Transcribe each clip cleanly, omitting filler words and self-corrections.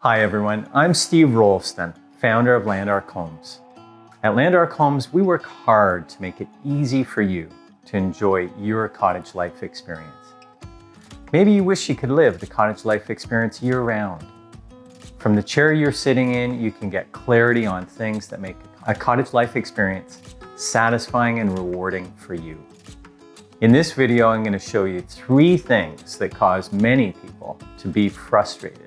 Hi everyone, I'm Steve Rolston, founder of Landark Homes. At Landark Homes, we work hard to make it easy for you to enjoy your cottage life experience. Maybe you wish you could live the cottage life experience year-round. From the chair you're sitting in, you can get clarity on things that make a cottage life experience satisfying and rewarding for you. In this video, I'm going to show you 3 things that cause many people to be frustrated.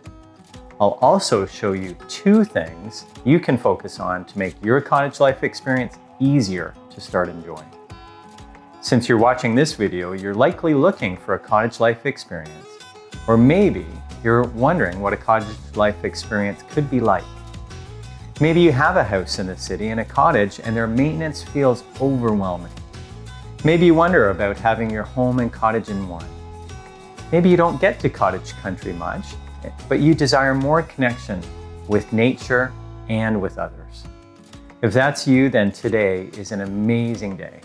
I'll also show you 2 things you can focus on to make your cottage life experience easier to start enjoying. Since you're watching this video, you're likely looking for a cottage life experience, or maybe you're wondering what a cottage life experience could be like. Maybe you have a house in the city and a cottage and their maintenance feels overwhelming. Maybe you wonder about having your home and cottage in one. Maybe you don't get to cottage country much, but you desire more connection with nature and with others. If that's you, then today is an amazing day.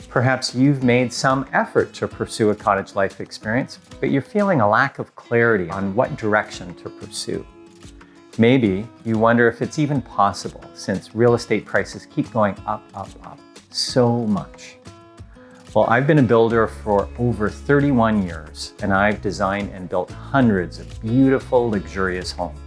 Perhaps you've made some effort to pursue a cottage life experience, but you're feeling a lack of clarity on what direction to pursue. Maybe you wonder if it's even possible since real estate prices keep going up so much. Well, I've been a builder for over 31 years, and I've designed and built hundreds of beautiful, luxurious homes.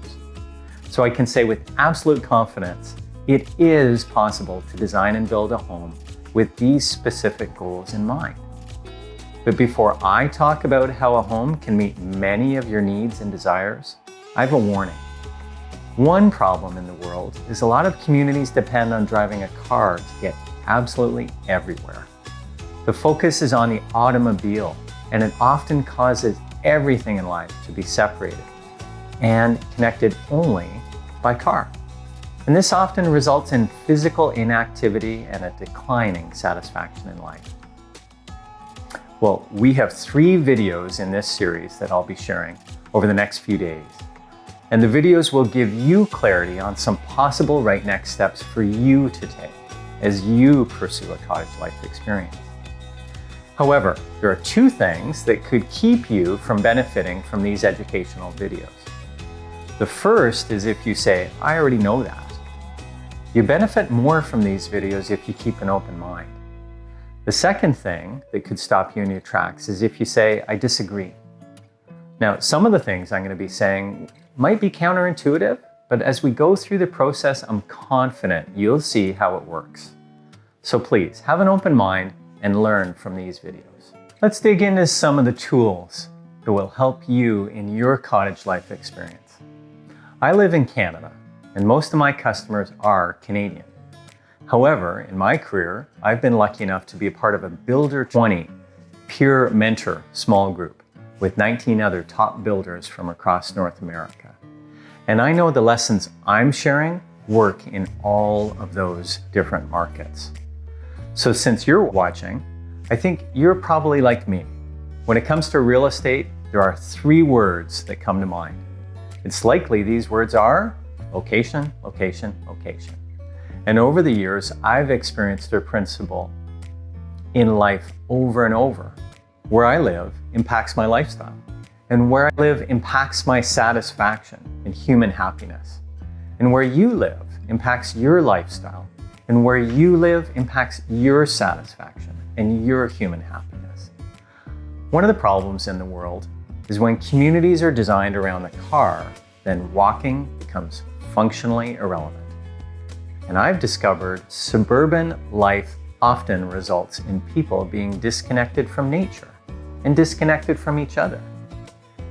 So I can say with absolute confidence, it is possible to design and build a home with these specific goals in mind. But before I talk about how a home can meet many of your needs and desires, I have a warning. One problem in the world is a lot of communities depend on driving a car to get absolutely everywhere. The focus is on the automobile, and it often causes everything in life to be separated and connected only by car. And this often results in physical inactivity and a declining satisfaction in life. Well, we have 3 videos in this series that I'll be sharing over the next few days. And the videos will give you clarity on some possible right next steps for you to take as you pursue a cottage life experience. However, there are 2 things that could keep you from benefiting from these educational videos. The first is if you say, I already know that. You benefit more from these videos if you keep an open mind. The second thing that could stop you in your tracks is if you say, I disagree. Now, some of the things I'm going to be saying might be counterintuitive, but as we go through the process, I'm confident you'll see how it works. So please, have an open mind and learn from these videos. Let's dig into some of the tools that will help you in your cottage life experience. I live in Canada, and most of my customers are Canadian. However, in my career, I've been lucky enough to be a part of a Builder 20 peer mentor small group with 19 other top builders from across North America. And I know the lessons I'm sharing work in all of those different markets. So since you're watching, I think you're probably like me. When it comes to real estate, there are 3 words that come to mind. It's likely these words are location, location, location. And over the years, I've experienced their principle in life over and over. Where I live impacts my lifestyle, and where I live impacts my satisfaction and human happiness. And where you live impacts your lifestyle, and where you live impacts your satisfaction and your human happiness. One of the problems in the world is when communities are designed around the car, then walking becomes functionally irrelevant. And I've discovered suburban life often results in people being disconnected from nature and disconnected from each other.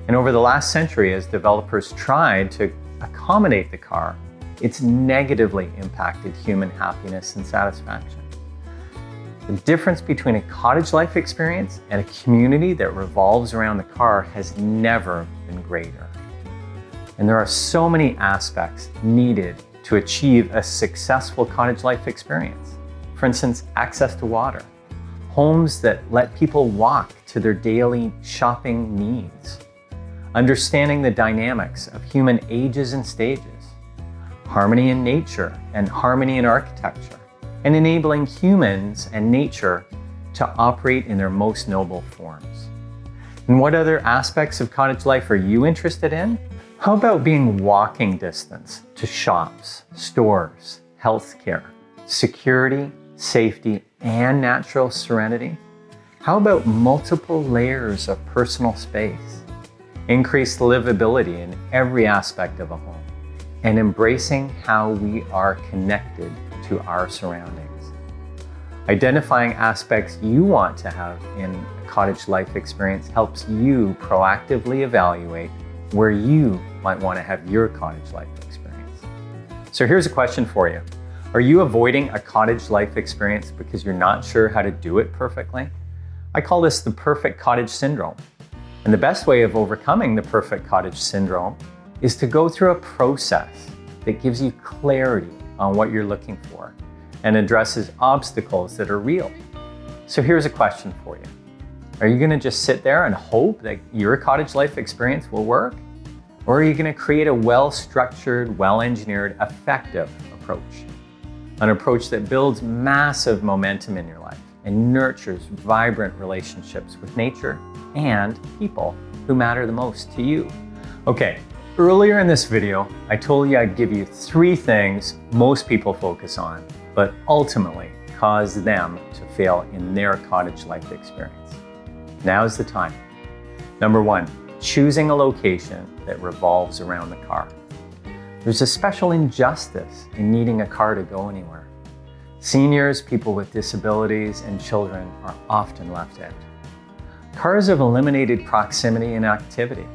And over the last century, as developers tried to accommodate the car, it's negatively impacted human happiness and satisfaction. The difference between a cottage life experience and a community that revolves around the car has never been greater. And there are so many aspects needed to achieve a successful cottage life experience. For instance, access to water, homes that let people walk to their daily shopping needs, understanding the dynamics of human ages and stages, harmony in nature and harmony in architecture, and enabling humans and nature to operate in their most noble forms. And what other aspects of cottage life are you interested in? How about being walking distance to shops, stores, healthcare, security, safety, and natural serenity? How about multiple layers of personal space, increased livability in every aspect of a home, and embracing how we are connected to our surroundings? Identifying aspects you want to have in a cottage life experience helps you proactively evaluate where you might want to have your cottage life experience. So here's a question for you. Are you avoiding a cottage life experience because you're not sure how to do it perfectly? I call this the perfect cottage syndrome. And the best way of overcoming the perfect cottage syndrome is to go through a process that gives you clarity on what you're looking for and addresses obstacles that are real. So here's a question for you. Are you going to just sit there and hope that your cottage life experience will work? Or are you going to create a well-structured, well-engineered, effective approach? An approach that builds massive momentum in your life and nurtures vibrant relationships with nature and people who matter the most to you. Okay, earlier in this video, I told you I'd give you 3 things most people focus on, but ultimately cause them to fail in their cottage life experience. Now's the time. Number 1, choosing a location that revolves around the car. There's a special injustice in needing a car to go anywhere. Seniors, people with disabilities, and children are often left out. Cars have eliminated proximity and activity.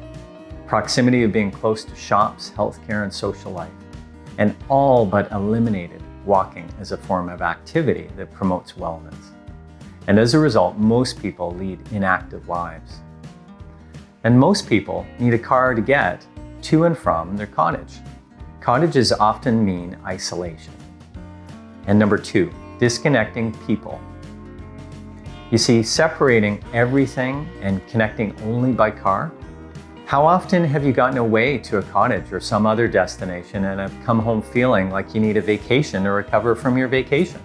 Proximity of being close to shops, healthcare, and social life, and all but eliminated walking as a form of activity that promotes wellness. And as a result, most people lead inactive lives. And most people need a car to get to and from their cottage. Cottages often mean isolation. And number 2, disconnecting people. You see, separating everything and connecting only by car. How often have you gotten away to a cottage or some other destination and have come home feeling like you need a vacation to recover from your vacation?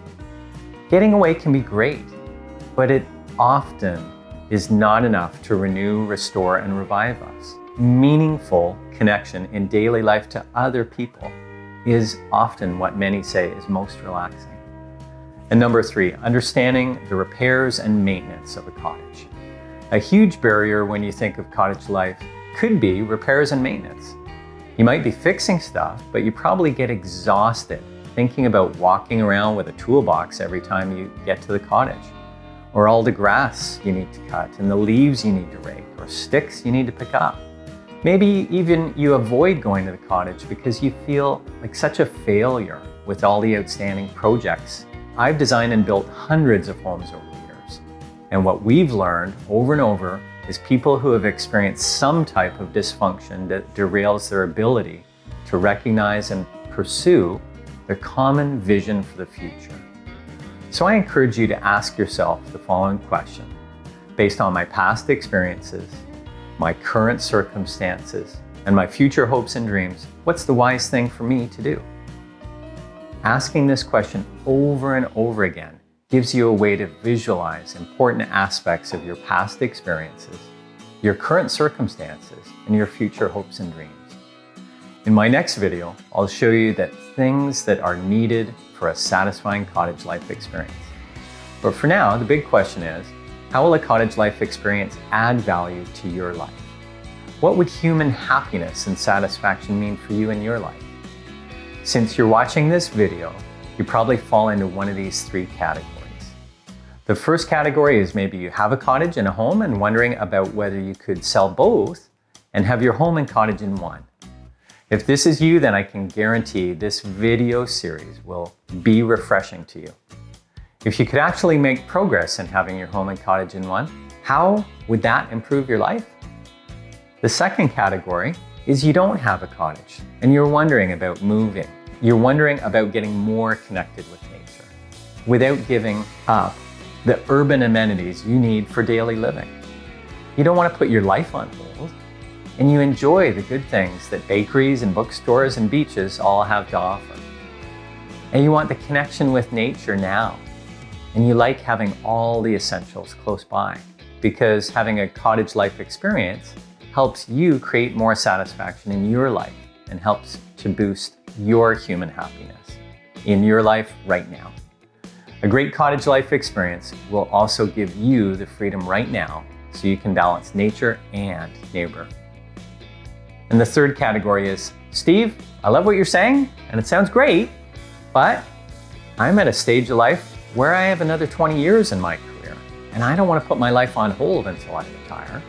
Getting away can be great, but it often is not enough to renew, restore, and revive us. Meaningful connection in daily life to other people is often what many say is most relaxing. And number 3, understanding the repairs and maintenance of a cottage. A huge barrier when you think of cottage life could be repairs and maintenance. You might be fixing stuff, but you probably get exhausted thinking about walking around with a toolbox every time you get to the cottage, or all the grass you need to cut and the leaves you need to rake, or sticks you need to pick up. Maybe even you avoid going to the cottage because you feel like such a failure with all the outstanding projects. I've designed and built hundreds of homes over the years. And what we've learned over and over is people who have experienced some type of dysfunction that derails their ability to recognize and pursue their common vision for the future. So I encourage you to ask yourself the following question. Based on my past experiences, my current circumstances, and my future hopes and dreams, what's the wise thing for me to do? Asking this question over and over again gives you a way to visualize important aspects of your past experiences, your current circumstances, and your future hopes and dreams. In my next video, I'll show you that things that are needed for a satisfying cottage life experience. But for now, the big question is, how will a cottage life experience add value to your life? What would human happiness and satisfaction mean for you in your life? Since you're watching this video, you probably fall into one of these 3 categories. The first category is maybe you have a cottage and a home and wondering about whether you could sell both and have your home and cottage in one. If this is you, then I can guarantee this video series will be refreshing to you. If you could actually make progress in having your home and cottage in one, how would that improve your life? The second category is you don't have a cottage and you're wondering about moving. You're wondering about getting more connected with nature without giving up the urban amenities you need for daily living. You don't want to put your life on hold, and you enjoy the good things that bakeries and bookstores and beaches all have to offer. And you want the connection with nature now. And you like having all the essentials close by, because having a cottage life experience helps you create more satisfaction in your life and helps to boost your human happiness in your life right now. A great cottage life experience will also give you the freedom right now so you can balance nature and neighbor. And the third category is, Steve, I love what you're saying and it sounds great, but I'm at a stage of life where I have another 20 years in my career and I don't want to put my life on hold until I retire.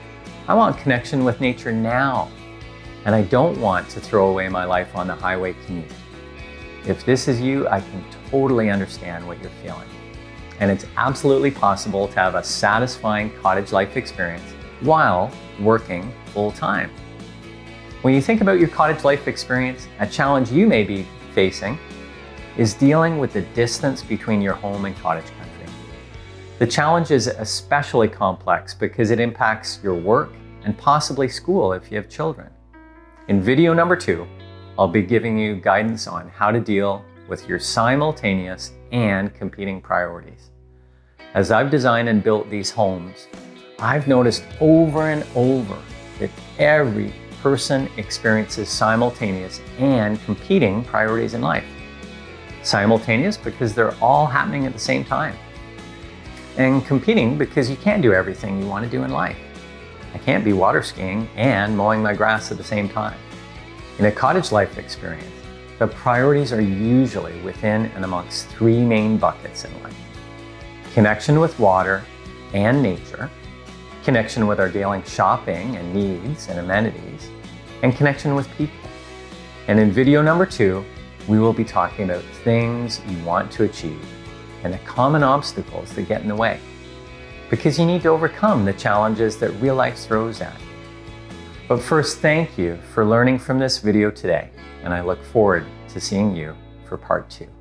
I want connection with nature now, and I don't want to throw away my life on the highway commute. If this is you, I can totally understand what you're feeling. And it's absolutely possible to have a satisfying cottage life experience while working full time. When you think about your cottage life experience, a challenge you may be facing is dealing with the distance between your home and cottage country. The challenge is especially complex because it impacts your work and possibly school if you have children. In video number 2, I'll be giving you guidance on how to deal with your simultaneous and competing priorities. As I've designed and built these homes, I've noticed over and over that every person experiences simultaneous and competing priorities in life. Simultaneous because they're all happening at the same time. And competing because you can't do everything you want to do in life. I can't be water skiing and mowing my grass at the same time. In a cottage life experience, the priorities are usually within and amongst 3 main buckets in life. Connection with water and nature, connection with our daily shopping and needs and amenities, and connection with people. And in video number 2, we will be talking about things you want to achieve and the common obstacles that get in the way, because you need to overcome the challenges that real life throws at you. But first, thank you for learning from this video today, and I look forward to seeing you for part 2.